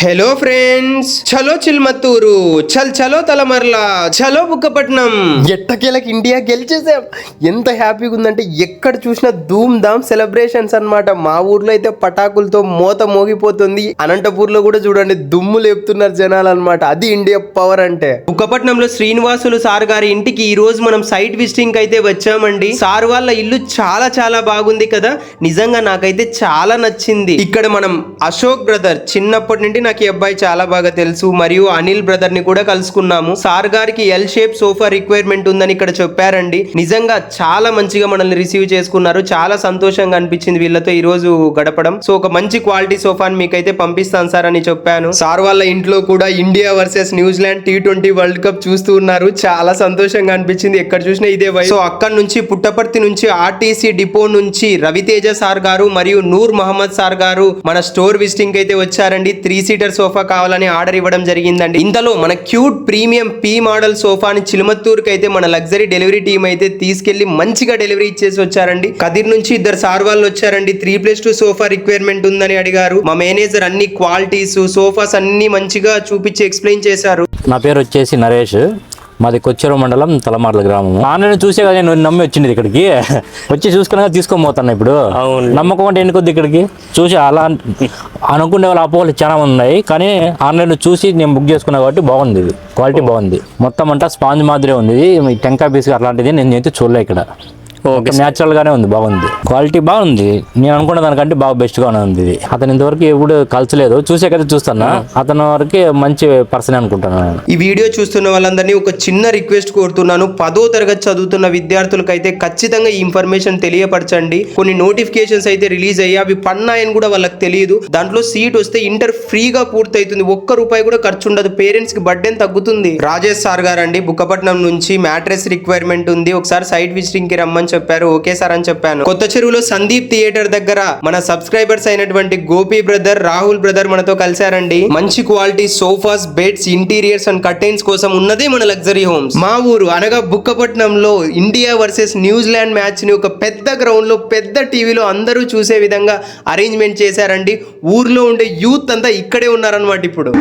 Hello friends, చలో చిల్మత్తూరు, చలో తలమర్ల, చలో బుక్కపట్నం. ఎట్టకేలకు ఇండియా గెలిచేసాం. ఎంత హ్యాపీగా ఉందంటే ఎక్కడ చూసినా ధూమ్ ధామ్ సెలబ్రేషన్స్ అన్నమాట. మా ఊర్లో అయితే పటాకులతో మోత మోగిపోతుంది. అనంతపూర్లో కూడా చూడండి దుమ్ము లేపుతున్నారు జనాలు అన్నమాట. అది ఇండియా పవర్ అంటే. బుక్కపట్నంలో శ్రీనివాసులు సార్ గారి ఇంటికి ఈ రోజు మనం సైట్ విజిటింగ్ అయితే వచ్చామండి. సార్ వాళ్ళ ఇల్లు చాలా చాలా బాగుంది కదా. నిజంగా నాకైతే చాలా నచ్చింది. ఇక్కడ మనం అశోక్ బ్రదర్ చిన్నప్పటి నుండి నాకు ఈ అబ్బాయి చాలా బాగా తెలుసు, మరియు అనిల్ బ్రదర్ ని కూడా కలుసుకున్నాము. సార్ గారికి ఎల్ షేప్ సోఫా రిక్వైర్మెంట్ ఉందని ఇక్కడ చెప్పారండి. నిజంగా చాలా మంచిగా మనల్ని రిసీవ్ చేసుకున్నారు. చాలా సంతోషంగా అనిపించింది వీళ్ళతో ఈ రోజు గడపడం. సో ఒక మంచి క్వాలిటీ సోఫాని మీకైతే పంపిస్తాను సార్ అని చెప్పాను. సార్ వాళ్ళ ఇంట్లో కూడా India versus New Zealand T20 world cup చూస్తూ ఉన్నారు. చాలా సంతోషంగా అనిపించింది. ఎక్కడ చూసినా ఇదే వైబ్. సో అక్కడ నుంచి పుట్టపర్తి నుంచి ఆర్టీసీ డిపో నుంచి రవితేజ సార్ గారు మరియు నూర్ మహమ్మద్ సార్ గారు మన స్టోర్ విజిటింగ్ అయితే వచ్చారండి. 3 సీటర్ సోఫా కావాలని ఆర్డర్ ఇవ్వడం జరిగిందండి. ఇంతలో మన క్యూట్ ప్రీమియం పి మోడల్ సోఫాని చిలుమత్తూరుకి అయితే మన లగ్జరీ డెలివరీ టీమ్ అయితే తీసుకెళ్లి మంచిగా డెలివరీ ఇచ్చేసి వచ్చారండి. కదిర్ నుంచి ఇద్దరు సార్ వాళ్ళు వచ్చారండి. 3+2 సోఫా రిక్వైర్మెంట్ ఉందని అడిగారు. మా మేనేజర్ అన్ని క్వాలిటీస్ సోఫాస్ అన్ని మంచిగా చూపించి ఎక్స్ప్లెయిన్ చేశారు. నా పేరు వచ్చేసి నరేష్, మాది కొచ్చెరు మండలం తలమార్ల గ్రామం. ఆన్లైన్ చూసే కదా నేను నమ్మి వచ్చింది ఇక్కడికి. వచ్చి చూసుకున్నా తీసుకొని పోతాను. ఇప్పుడు నమ్మకం అంటే ఎన్ని కొద్ది ఇక్కడికి చూసి అలా అనుకునే వాళ్ళ అపోహలు చాలా మంది ఉన్నాయి. కానీ ఆన్లైన్లో చూసి నేను బుక్ చేసుకున్నా కాబట్టి బాగుంది. ఇది క్వాలిటీ బాగుంది. మొత్తం అంతా స్పాంజ్ మాదిరే ఉంది. టెంకాయ పీస్ అట్లాంటిది నేను అయితే చూడలే ఇక్కడ. ఓకే, న్యాచురల్ గానే ఉంది, బాగుంది. క్వాలిటీ బాగుంది. నేను అనుకున్న దానికంటే బాగా బెస్ట్ గానే ఉంది. ఇది అతను ఇంతవరకు ఎప్పుడు కలచలేదు. చూసాకైతే చూస్తాను. అతని వరకు మంచి పర్సన్ అనుకుంటాను. ఈ వీడియో చూస్తున్న వాళ్ళందరినీ ఒక చిన్న రిక్వెస్ట్ కోరుతున్నాను. 10వ తరగతి చదువుతున్న విద్యార్థులకైతే ఖచ్చితంగా ఈ ఇన్ఫర్మేషన్ తెలియపరచండి. కొన్ని నోటిఫికేషన్స్ అయితే రిలీజ్ అయ్యి అవి పన్నాయని కూడా వాళ్ళకి తెలియదు. దాంట్లో సీట్ వస్తే ఇంటర్ ఫ్రీగా పూర్తవుతుంది. ₹1 కూడా ఖర్చు ఉండదు. పేరెంట్స్ కి బర్డెన్ తగ్గుతుంది. రాజేష్ సార్ గారు అండి, బుక్కపట్నం నుంచి మ్యాట్రెస్ రిక్వైర్మెంట్ ఉంది, ఒకసారి సైట్ విజిటింగ్ కి రమ్మని చెప్పారు. ఓకే సార్ అని చెప్పాను. కొత్త చెరువులో సందీప్ థియేటర్ దగ్గర మన సబ్స్క్రైబర్స్ అయినటువంటి గోపి బ్రదర్, రాహుల్ బ్రదర్ మనతో కలిశారండి. మంచి quality sofas, beds, interiors and curtains కోసం ఉన్నదే మన లగ్జరీ హోమ్స్. మా ఊరు అనగా బుక్కపట్నంలో ఇండియా వర్సెస్ న్యూజిలాండ్ మ్యాచ్ ని ఒక పెద్ద గ్రౌండ్ లో పెద్ద టీవీలో అందరూ చూసే విధంగా అరేంజ్మెంట్ చేశారండి. ఊర్లో ఉండే యూత్ అంతా ఇక్కడే ఉన్నారన్నమాట. ఇప్పుడు